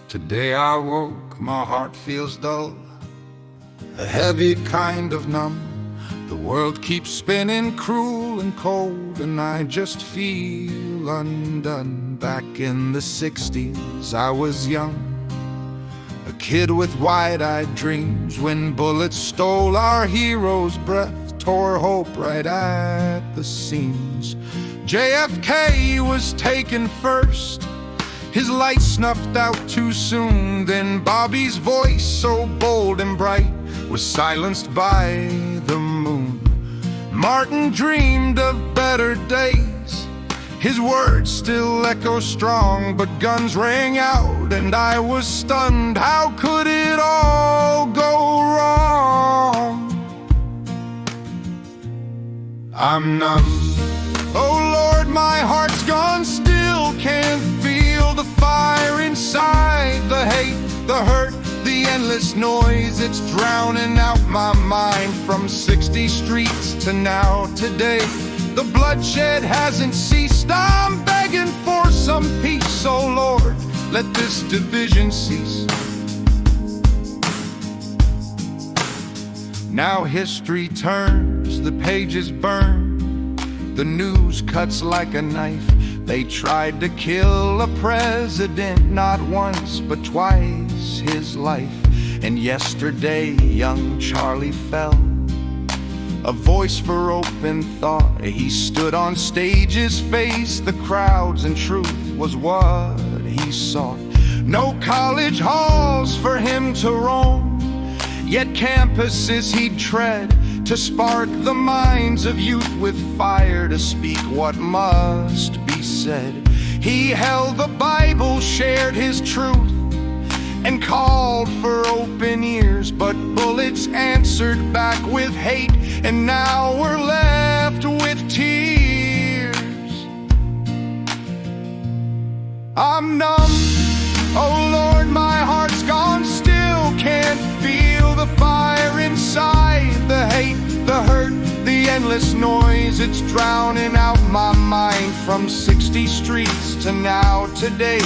Today I woke, my heart feels dull, a heavy kind of numb. The world keeps spinning cruel and cold, and I just feel undone. Back in the 60s I was young, a kid with wide-eyed dreams, when bullets stole our hero's breath, tore hope right at the seams. JFK was taken first, his light snuffed out too soon. Then Bobby's voice, so bold and bright, was silenced by the moon. Martin dreamed of better days, his words still echo strong, but guns rang out and I was stunned. How could it all go wrong? I'm numb. Oh Lord, my heart's gone still, can't feel the fire inside. The hate, the hurt, the endless noise, it's drowning out my mind. From 60 streets to now today, the bloodshed hasn't ceased. I'm begging for some peace, oh Lord, let this division cease. Now history turns, the pages burn, the news cuts like a knife. They tried to kill a president, not once but twice his life. And yesterday young Charlie fell, a voice for open thought. He stood on stage, his face the crowds, and truth was what he sought. No college halls for him to roam, yet campuses he'd tread, to spark the minds of youth with fire, to speak what must be said. He held the Bible, shared his truth, and called for open ears, but bullets answered back with hate, and now we're left with tears. I'm numb, oh Lord, my heart's gone still, can't feel the fire inside. The hate, the hurt, the endless noise, it's drowning out my mind. From 60 streets to now today,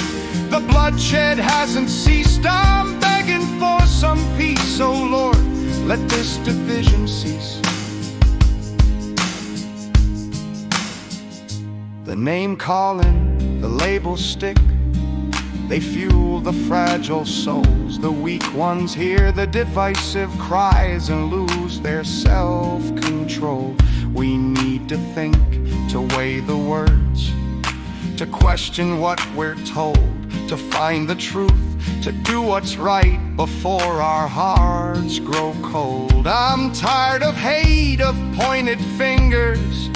the bloodshed hasn't ceased. I'm begging for some peace, oh Lord, let this division cease. The name calling, the labels stick, they fuel the fragile souls. The weak ones hear the divisive cries and lose their self-control. We need to think, to weigh the words, to question what we're told, to find the truth, to do what's right before our hearts grow cold. I'm tired of hate, of pointed fingers,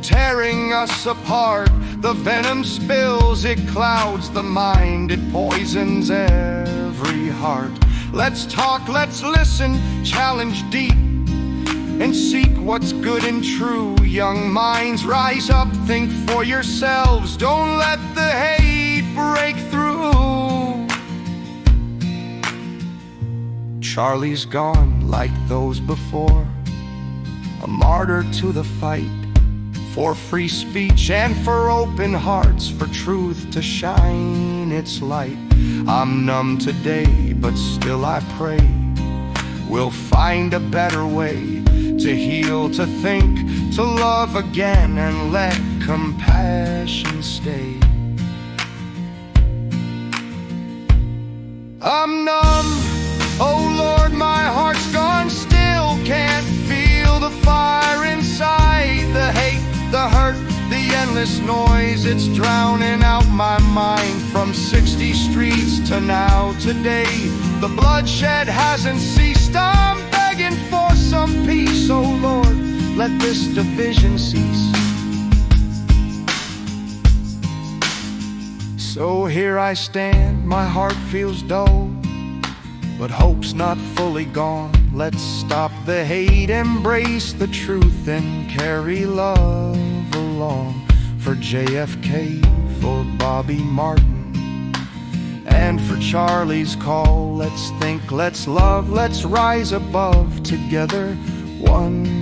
tearing us apart. The venom spills, it clouds the mind, it poisons every heart. Let's talk, let's listen, challenge deep, and seek what's good and true. Young minds, rise up, think for yourselves, don't let the hate break through. Charlie's gone like those before, a martyr to the fight, for free speech and for open hearts, for truth to shine its light. I'm numb today, but still I pray we'll find a better way to heal, to think, to love again, and let compassion stay. I'm numb, oh Lord, my heart's gone still, can't feel the fire inside. The hate, the hurt, the endless noise, it's drowning out my mind. From 60 streets to now today, the bloodshed hasn't ceased. I'm begging for some peace, oh Lord, let this division cease. So here I stand, my heart feels dull, but hope's not fully gone. Let's stop the hate, embrace the truth, and carry love along. For JFK, for Bobby Martin, and for Charlie's call, let's think, let's love, let's rise above together, one